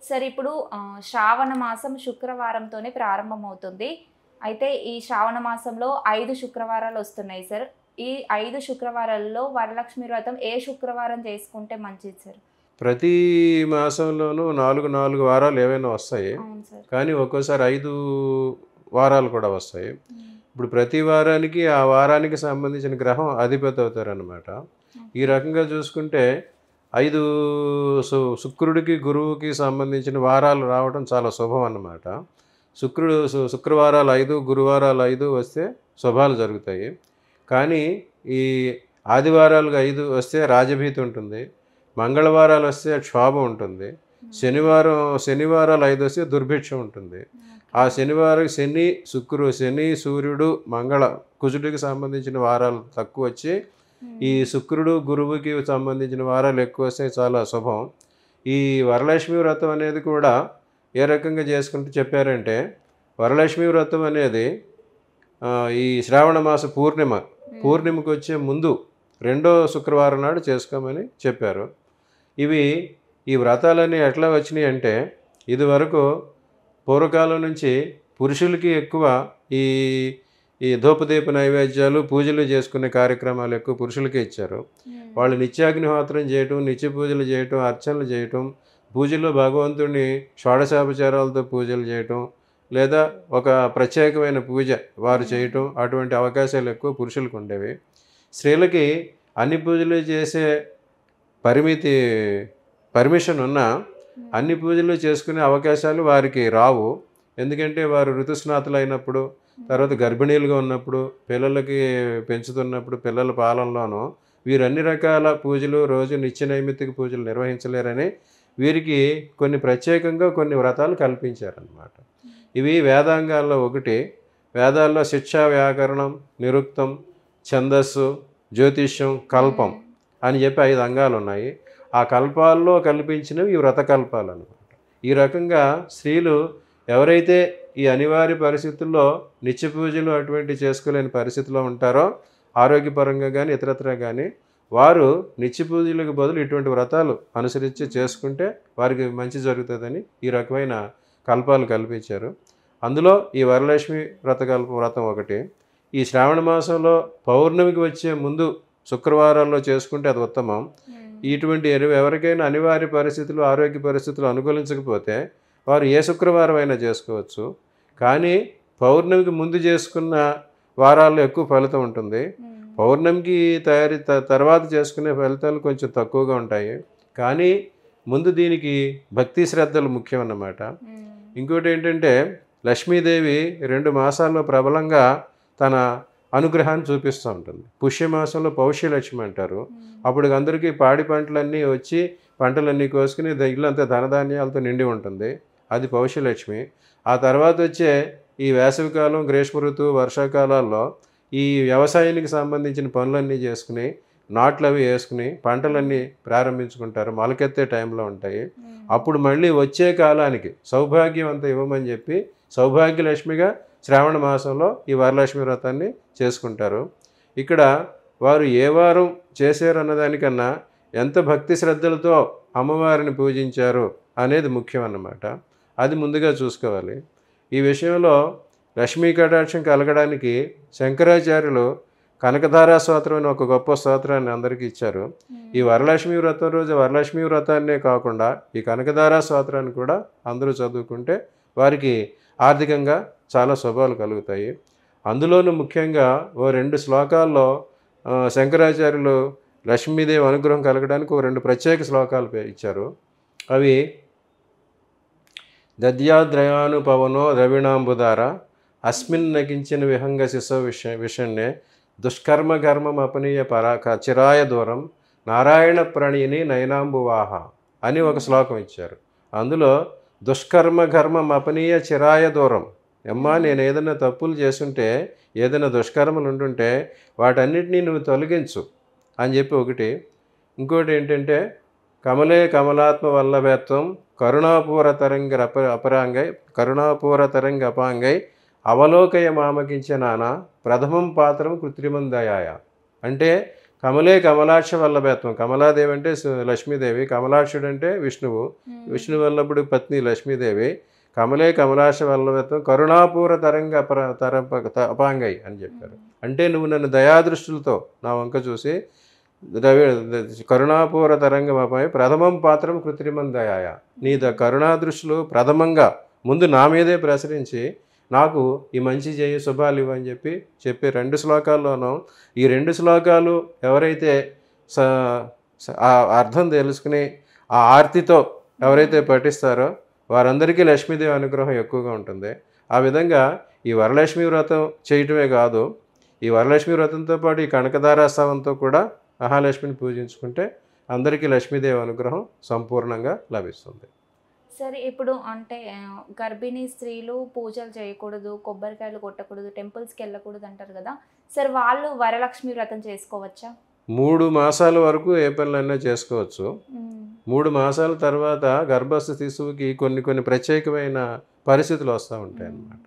Sir ఇప్పుడు శ్రావణ మాసం శుక్రవారంతోనే ప్రారంభమవుతుంది. అయితే ఈ శ్రావణ మాసంలో 5 శుక్రవారాలు వస్తున్నాయి సార్. ఈ 5 శుక్రవారాల్లో వరలక్ష్మి వ్రతం ఏ శుక్రవారం చేసుకుంటే మంచిది సార్? ప్రతి మాసంలోనూ 4, 4 వారాలు ఏవైనా వస్తాయి. అవును సార్. కానీ ఒక్కోసారి 5 వారాలు కూడా వస్తాయి. హ్మ్. ఇప్పుడు ప్రతి వారానికి, ఆ వారానికి సంబంధించిన గ్రహం అధిపతి అవుతారనమాట. ఈ ఓకే. రకంగా చూసుకుంటే 5 శుక్రుడికి, గురువుకి సంబంధించిన వారాలు రావడం చాలా శుభం అన్నమాట. శుక్రవారాలు 5, గురువారాలు 5 వస్తే శుభాలు జరుగుతాయి. కానీ ఈ ఆదివారాలు 5 వస్తే రాజభీతి ఉంటుంది. మంగళవారాలు వస్తే క్షోభ ఉంటుంది. హ్మ్. శనివారాలు 5 వస్తే దుర్భిక్షం ఉంటుంది. ఆ ఓకే. శనివారం శని, సూర్యుడు, కుజుడికి సంబంధించిన వారాలు తక్కువ వచ్చి, ఈ హ్మ్. శుక్రుడు, గురువుకి సంబంధించిన వారాలు ఎక్కువ వస్తే చాలా శుభం. ఈ వరలక్ష్మి వ్రతం అనేది కూడా ఏ రకంగా చేసుకుంటూ చెప్పారంటే, వరలక్ష్మి వ్రతం అనేది ఈ శ్రావణ మాస హ్మ్. పూర్ణిమకి వచ్చే ముందు రెండో శుక్రవారం నాడు చేసుకోమని చెప్పారు. ఇవి ఈ వ్రతాలన్నీ ఎట్లా వచ్చినాయి అంటే, ఇదివరకు పూర్వకాలం నుంచి పురుషులకి ఎక్కువ ఈ ఈ ధూపదీప నైవేద్యాలు, పూజలు చేసుకునే కార్యక్రమాలు ఎక్కువ పురుషులకే ఇచ్చారు. హ్మ్. వాళ్ళు నిత్యాగ్నిహోత్రం చేయటం, నిత్య పూజలు చేయటం, అర్చనలు చేయటం, పూజల్లో భగవంతుడిని షోడశోపచారాలతో పూజలు చేయటం, లేదా ఒక ప్రత్యేకమైన పూజ వారు హ్మ్. చేయటం, అటువంటి అవకాశాలు ఎక్కువ పురుషులకు ఉండేవి. స్త్రీలకి అన్ని పూజలు చేసే పరిమితి పర్మిషన్ ఉన్నా, హ్మ్. అన్ని పూజలు చేసుకునే అవకాశాలు వారికి రావు. ఎందుకంటే వారు ఋతుస్నాతులైనప్పుడు, హ్మ్. తర్వాత గర్భిణీలుగా ఉన్నప్పుడు, పిల్లలకి పెంచుతున్నప్పుడు, పిల్లల పాలనలోనూ వీరు అన్ని రకాల పూజలు, రోజు నిత్య నైమిత్తిక పూజలు నిర్వహించలేరని, వీరికి ప్రత్యేకంగా కొన్ని వ్రతాలు కల్పించారనమాట. హ్మ్. ఇవి వేదాంగాల్లో ఒకటి. వేదాల్లో శిక్ష, వ్యాకరణం, నిరుక్తం, ఛందస్సు, జ్యోతిష్యం, కల్పం హ్మ్. అని చెప్పి 5 అంగాలున్నాయి. ఆ కల్పాల్లో కల్పించినవి ఈ వ్రతకల్పాలనమాట. ఈ రకంగా స్త్రీలు ఎవరైతే ఈ అనివార్య పరిస్థితుల్లో నిత్య పూజలు అటువంటివి చేసుకోలేని పరిస్థితిలో ఉంటారో, ఆరోగ్యపరంగా గానీ, ఇతరత్రా గానీ, వారు నిత్య పూజలకు బదులు ఇటువంటి వ్రతాలు అనుసరించి హ్మ్. చేసుకుంటే వారికి మంచి జరుగుతుందని ఈ రకమైన కల్పాలు కల్పించారు. అందులో ఈ వరలక్ష్మి వ్రతం ఒకటి. ఈ శ్రావణ మాసంలో పౌర్ణమికి వచ్చే ముందు శుక్రవారాల్లో చేసుకుంటే అది ఉత్తమం. హ్మ్. ఇటువంటి ఎవరికైనా అనివార్య పరిస్థితులు, ఆరోగ్య పరిస్థితులు అనుకూలించకపోతే వారు ఏ శుక్రవారం అయినా చేసుకోవచ్చు. కానీ పౌర్ణమికి ముందు చేసుకున్న వారాల్లో ఎక్కువ ఫలితం ఉంటుంది. హ్మ్. పౌర్ణమికి తర్వాత చేసుకునే ఫలితాలు కొంచెం తక్కువగా ఉంటాయి. కానీ ముందు దీనికి భక్తి శ్రద్ధలు ముఖ్యం అన్నమాట. హ్మ్. ఇంకోటేంటంటే, లక్ష్మీదేవి 2 మాసాల్లో ప్రబలంగా తన అనుగ్రహాన్ని చూపిస్తూ ఉంటుంది. పుష్యమాసంలో పౌష్యలక్ష్మి అంటారు. హ్మ్. అప్పుడు అందరికీ పాడి పంటలన్నీ వచ్చి, పంటలన్నీ కోసుకుని ఇల్లంతా ధనధాన్యాలతో నిండి ఉంటుంది. అది పౌష్యలక్ష్మి. ఆ తర్వాత వచ్చే ఈ వేసవికాలం, గ్రీష్మ ఋతువు, వర్షాకాలాల్లో ఈ వ్యవసాయానికి సంబంధించిన పనులన్నీ చేసుకుని, నాట్లవి వేసుకుని, హ్మ్. పంటలన్నీ ప్రారంభించుకుంటారు. మొలకెత్తే టైంలో ఉంటాయి. హ్మ్. అప్పుడు మళ్ళీ వచ్చే కాలానికి సౌభాగ్యం అంతా ఇవ్వమని చెప్పి, సౌభాగ్యలక్ష్మిగా శ్రావణ మాసంలో ఈ వరలక్ష్మి వ్రతాన్ని చేసుకుంటారు. ఇక్కడ వారు ఏ వారం చేశారన్న దానికన్నా ఎంత భక్తి శ్రద్ధలతో అమ్మవారిని పూజించారు అనేది ముఖ్యం అన్నమాట. అది ముందుగా చూసుకోవాలి. ఈ విషయంలో లక్ష్మీ కటాక్షం కలగడానికి శంకరాచార్యులు కనకధారా స్తోత్రం అని ఒక గొప్ప స్తోత్రాన్ని అందరికీ ఇచ్చారు. ఈ హ్మ్. వరలక్ష్మి వ్రతం రోజు వరలక్ష్మి వ్రతాన్నే కాకుండా ఈ కనకధారా స్తోత్రాన్ని కూడా అందరూ చదువుకుంటే వారికి ఆర్థికంగా చాలా శుభాలు కలుగుతాయి. అందులోనూ ముఖ్యంగా ఓ 2 శ్లోకాల్లో శంకరాచార్యులు లక్ష్మీదేవి అనుగ్రహం కలగడానికి ఓ 2 ప్రత్యేక శ్లోకాలు ఇచ్చారు. అవి దద్యాద్రయానుపవనో ద్రవిణాంబుదార అస్మిన్ నకించిన విహంగ శిశో విషణ్ణే దుష్కర్మ ఘర్మం అపనీయ చిరాయ దూరం నారాయణ ప్రణయిని నయనాంబువాహ అని ఒక హ్మ్. శ్లోకం ఇచ్చారు. అందులో దుష్కర్మ ఘర్మం అపనీయ చిరాయ దూరం. అమ్మా, హ్మ్. నేను ఏదైనా తప్పులు చేసుంటే, ఏదైనా దుష్కర్మలు ఉంటుంటే వాటన్నిటినీ నువ్వు తొలగించు అని చెప్పి ఒకటి. ఇంకోటి ఏంటంటే, కమలే కమలాత్మ వల్లభత్వం కరుణాపూర తరంగ అపాంగై అవలోకయ మామకించ నానా ప్రథమం పాత్రం కృత్రిమం దయాయ. అంటే కమలే కమలాక్ష వల్లభత్వం. కమలాదేవి అంటే లక్ష్మీదేవి, కమలాక్షుడు అంటే విష్ణువు, విష్ణు వల్లభుడు పత్ని లక్ష్మీదేవి. కమలే కమలాక్ష వల్లభత్వం కరుణాపూర తరంగ అపాంగై అని చెప్పారు. అంటే నువ్వు నన్ను దయాదృష్టిలతో నా వంక చూసి కరుణాపూర తరంగమపై ప్రథమం పాత్రం కృత్రిమం దయాయ, నీ కరుణాదృష్టిలు ప్రథమంగా ముందు నా మీదే ప్రసరించి నాకు ఈ మంచి చేయి శుభాలు ఇవ్వని చెప్పి 2 శ్లోకాల్లోనూ ఈ 2 శ్లోకాలు ఎవరైతే ఆ అర్థం తెలుసుకుని ఆ ఆర్తితో ఎవరైతే పఠిస్తారో వారందరికీ లక్ష్మీదేవి అనుగ్రహం ఎక్కువగా ఉంటుంది. ఆ విధంగా ఈ వరలక్ష్మి వ్రతం చేయటమే కాదు, ఈ వరలక్ష్మి వ్రతంతో పాటు ఈ కనకదారాస్తవంతో కూడా మహాలక్ష్మిని పూజించుకుంటే అందరికీ లక్ష్మీదేవి అనుగ్రహం సంపూర్ణంగా లభిస్తుంది. సరే, ఇప్పుడు అంటే గర్భిణీ స్త్రీలు పూజలు చేయకూడదు, కొబ్బరికాయలు కొట్టకూడదు, టెంపుల్స్కి వెళ్ళకూడదు అంటారు కదా సార్, వాళ్ళు వరలక్ష్మి వ్రతం చేసుకోవచ్చా? 3 మాసాల వరకు ఏ పనులైనా చేసుకోవచ్చు. 3 మాసాల తర్వాత గర్భస్థ శిశువుకి కొన్ని ప్రత్యేకమైన పరిస్థితులు వస్తూ ఉంటాయి అన్నమాట.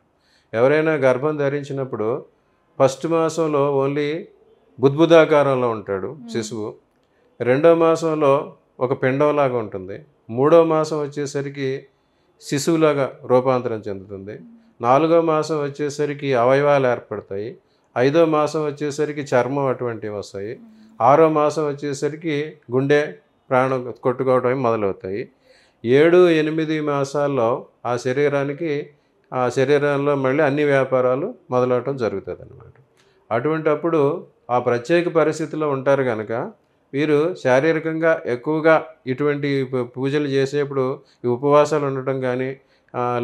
ఎవరైనా గర్భం ధరించినప్పుడు ఫస్ట్ మాసంలో ఓన్లీ బుద్బుదాకారంలో ఉంటాడు శిశువు, 2వ మాసంలో ఒక పిండంలాగా ఉంటుంది, 3వ మాసం వచ్చేసరికి శిశువులాగా రూపాంతరం చెందుతుంది, 4వ మాసం వచ్చేసరికి అవయవాలు ఏర్పడతాయి, 5వ మాసం వచ్చేసరికి చర్మం అటువంటివి వస్తాయి, 6వ మాసం వచ్చేసరికి గుండె ప్రాణం కొట్టుకోవడం మొదలవుతాయి. 7, 8 మాసాల్లో ఆ శరీరంలో మళ్ళీ అన్ని వ్యాపారాలు మొదలవటం జరుగుతుంది అన్నమాట. అటువంటప్పుడు ఆ ప్రత్యేక పరిస్థితిలో ఉంటారు కనుక వీరు శారీరకంగా ఎక్కువగా ఇటువంటి పూజలు చేసేప్పుడు ఈ ఉపవాసాలు ఉండటం కానీ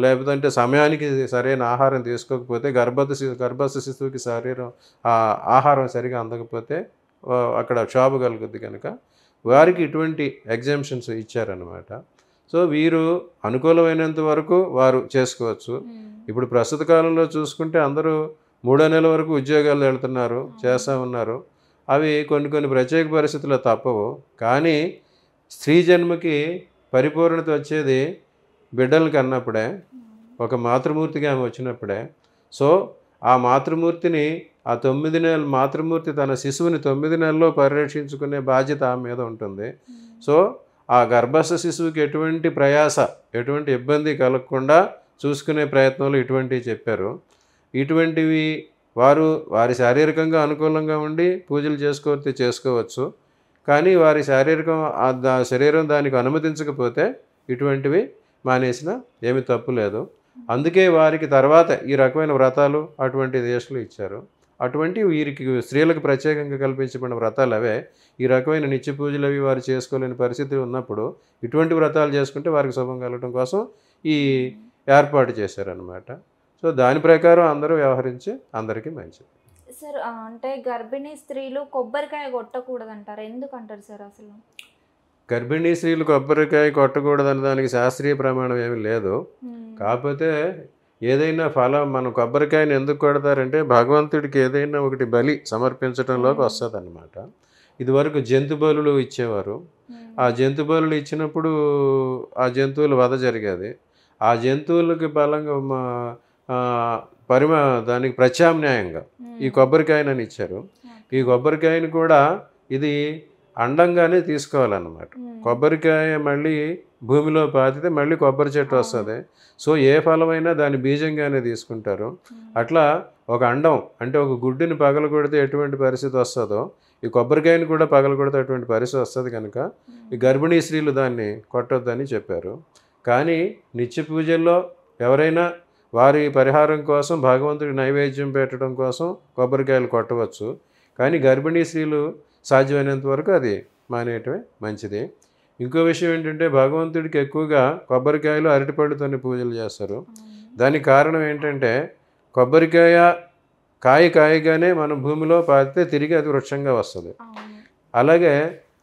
లేకపోతే సమయానికి సరైన ఆహారం తీసుకోకపోతే గర్భస్థ శిశువుకి ఆహారం సరిగా అందకపోతే అక్కడ క్షోభ కలుగుద్ది కనుక వారికి ఇటువంటి ఎగ్జామ్షన్స్ ఇచ్చారన్నమాట. సో వీరు అనుకూలమైనంత వరకు వారు చేసుకోవచ్చు. ఇప్పుడు ప్రస్తుత కాలంలో చూసుకుంటే అందరూ 3వ నెల వరకు ఉద్యోగాలు వెళ్తున్నారు, చేస్తూ ఉన్నారు. అవి కొన్ని ప్రత్యేక పరిస్థితుల్లో తప్పవు. కానీ స్త్రీ జన్మకి పరిపూర్ణత వచ్చేది బిడ్డలను కన్నప్పుడే, ఒక మాతృమూర్తిగా ఆమె వచ్చినప్పుడే. సో ఆ మాతృమూర్తిని ఆ 9 నెలల మాతృమూర్తి తన శిశువుని 9 నెలల్లో పరిరక్షించుకునే బాధ్యత ఆమె మీద ఉంటుంది. సో ఆ గర్భస్థ శిశువుకి ఎటువంటి ప్రయాస, ఎటువంటి ఇబ్బంది కలగకుండా చూసుకునే ప్రయత్నంలో ఇటువంటివి చెప్పారు. ఇటువంటివి వారి శారీరకంగా అనుకూలంగా ఉండి పూజలు చేసుకోవచ్చు. కానీ వారి శరీరం దానికి అనుమతించకపోతే ఇటువంటివి మానేసినా ఏమి తప్పు లేదు. అందుకే వారికి తర్వాత ఈ రకమైన వ్రతాలు అటువంటి దేశాలు ఇచ్చారు. అటువంటి వీరికి స్త్రీలకు ప్రత్యేకంగా కల్పించబడిన వ్రతాలు అవే. ఈ రకమైన నిత్య పూజలు అవి వారు చేసుకోలేని పరిస్థితి ఉన్నప్పుడు ఇటువంటి వ్రతాలు చేసుకుంటే వారికి శుభం కలగడం కోసం ఈ ఏర్పాటు చేశారనమాట. సో దాని ప్రకారం అందరూ వ్యవహరించి అందరికీ మంచిది. సార్, అంటే గర్భిణీ స్త్రీలు కొబ్బరికాయ కొట్టకూడదంటారు, ఎందుకంటారు సార్? అసలు గర్భిణీ స్త్రీలు కొబ్బరికాయ కొట్టకూడదని దానికి శాస్త్రీయ ప్రమాణం ఏమీ లేదు. కాకపోతే ఏదైనా మనం కొబ్బరికాయని ఎందుకు కొడతారంటే భగవంతుడికి ఏదైనా ఒకటి బలి సమర్పించడంలోకి వస్తుంది అన్నమాట. ఇదివరకు జంతు బలులు ఇచ్చేవారు. ఆ జంతు బలులు ఇచ్చినప్పుడు ఆ జంతువుల వధ జరిగేది. ఆ జంతువులకి బలంగా దానికి ప్రత్యామ్నాయంగా ఈ కొబ్బరికాయనని ఇచ్చారు. ఈ కొబ్బరికాయని కూడా ఇది అండంగానే తీసుకోవాలన్నమాట. కొబ్బరికాయ మళ్ళీ భూమిలో పాతితే మళ్ళీ కొబ్బరి చెట్టు వస్తుంది. సో ఏ ఫలమైనా దాని బీజంగానే తీసుకుంటారు. అట్లా ఒక అండం అంటే ఒక గుడ్డుని పగలగొడితే ఎటువంటి పరిస్థితి వస్తుందో ఈ కొబ్బరికాయని కూడా పగలగొడితే అటువంటి పరిస్థితి వస్తుంది కనుక ఈ గర్భిణీ స్త్రీలు దాన్ని కొట్టొద్దని చెప్పారు. కానీ నిత్య పూజల్లో ఎవరైనా వారి పరిహారం కోసం భగవంతుడికి నైవేద్యం పెట్టడం కోసం కొబ్బరికాయలు కొట్టవచ్చు. కానీ గర్భిణీ స్త్రీలు సాధ్యమైనంత వరకు అది మానేయటమే మంచిది. ఇంకో విషయం ఏంటంటే భగవంతుడికి ఎక్కువగా కొబ్బరికాయలు అరటిపళ్ళతోనే పూజలు చేస్తారు. దానికి కారణం ఏంటంటే కొబ్బరికాయ కాయగానే మనం భూమిలో పాతితే తిరిగి అది వృక్షంగా వస్తుంది. అలాగే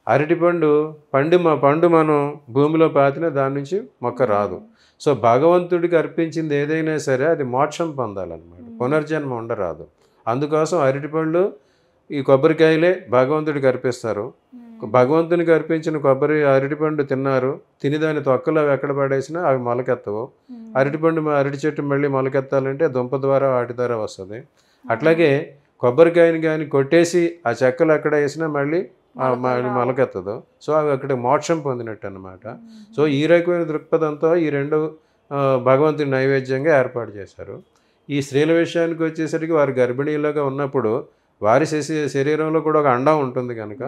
అరటిపండు పండు మనం భూమిలో పాతినా దాని నుంచి మొక్క రాదు. సో భగవంతుడికి అర్పించింది ఏదైనా సరే అది మోక్షం పొందాలన్నమాట, పునర్జన్మ ఉండరాదు. అందుకోసం అరటిపళ్ళు ఈ కొబ్బరికాయలే భగవంతుడికి అర్పిస్తారు. భగవంతునికి అర్పించిన అరటిపండు తిని దాని తొక్కలు అవి ఎక్కడ పడేసినా అవి మొలకెత్తవు. అరటి చెట్టు మళ్ళీ మొలకెత్తాలంటే దుంప ద్వారా వాటి ద్వారా వస్తుంది. అట్లాగే కొబ్బరికాయని కానీ కొట్టేసి ఆ చెక్కలు ఎక్కడ వేసినా మళ్ళీ మొలకెత్తదు. సో అవి అక్కడ మోక్షం పొందినట్టు అనమాట. సో ఈ రకమైన దృక్పథంతో ఈ రెండు భగవంతుని నైవేద్యంగా ఏర్పాటు చేశారు. ఈ స్త్రీల విషయానికి వచ్చేసరికి వారు గర్భిణీలుగా ఉన్నప్పుడు వారి శరీరంలో కూడా ఒక అండం ఉంటుంది కనుక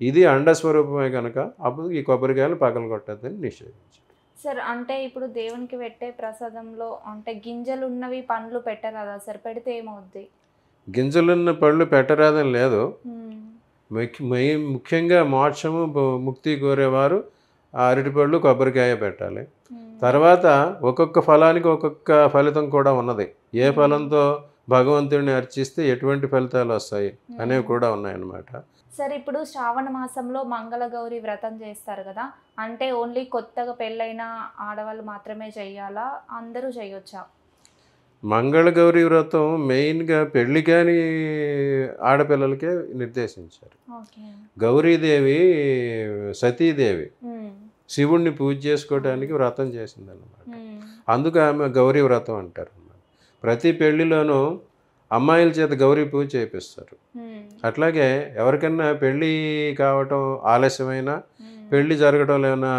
ఇది అండస్వరూపమే కనుక అప్పుడు ఈ కొబ్బరికాయలు పగలగొట్టద్దని నిషేధించారు. సార్ అంటే ఇప్పుడు దేవునికి పెట్టే ప్రసాదంలో అంటే గింజలు ఉన్నవి పండ్లు పెట్టరాదా సార్? పెడితే ఏమవుద్ది? గింజలున్న పళ్ళు పెట్టరాదని లేదు. ముఖ్యంగా మోక్షము ముక్తి కోరేవారు అరటిపళ్ళు కొబ్బరికాయ పెట్టాలి. తర్వాత ఒక్కొక్క ఫలానికి ఒక్కొక్క ఫలితం కూడా ఉన్నది. ఏ ఫలంతో భగవంతుడిని అర్చిస్తే ఎటువంటి ఫలితాలు వస్తాయి అనేవి కూడా ఉన్నాయన్నమాట. సరే, ఇప్పుడు శ్రావణ మాసంలో మంగళగౌరి వ్రతం చేస్తారు కదా, అంటే ఓన్లీ కొత్తగా పెళ్ళైన ఆడవాళ్ళు మాత్రమే చెయ్యాలా, అందరూ చేయొచ్చా? మంగళగౌరి వ్రతం మెయిన్గా పెళ్లి కాని ఆడపిల్లలకే నిర్దేశించారు. గౌరీదేవి సతీదేవి శివుణ్ణి పూజ చేసుకోవడానికి వ్రతం చేసిందన్నమాట. అందుకు ఆమె గౌరీ వ్రతం అంటారు అన్నమాట. ప్రతి పెళ్లిలోనూ అమ్మాయిల చేత గౌరీ పూజ చేపిస్తారు. అట్లాగే ఎవరికైనా పెళ్ళి కావటం ఆలస్యమైనా, పెళ్ళి జరగడంలో ఏమైనా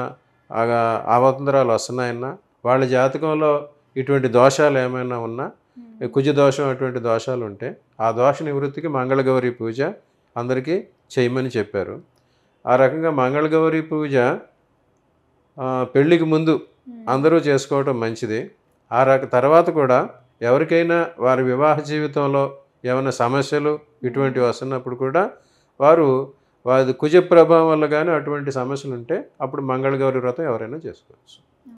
అవాంతరాలు వస్తున్నాయన్నా, వాళ్ళ జాతకంలో ఇటువంటి దోషాలు ఏమైనా ఉన్నా, కుజ దోషం అటువంటి దోషాలు ఉంటే ఆ దోష నివృత్తికి మంగళగౌరి పూజ అందరికీ చేయమని చెప్పారు. ఆ రకంగా మంగళగౌరి పూజ పెళ్ళికి ముందు అందరూ చేసుకోవటం మంచిది. తర్వాత కూడా ఎవరికైనా వారి వివాహ జీవితంలో ఏమైనా సమస్యలు ఇటువంటివి వస్తున్నప్పుడు కూడా వారి కుజ ప్రభావం వల్ల కానీ అటువంటి సమస్యలు ఉంటే అప్పుడు మంగళగౌరి వ్రతం ఎవరైనా చేసుకోవచ్చు.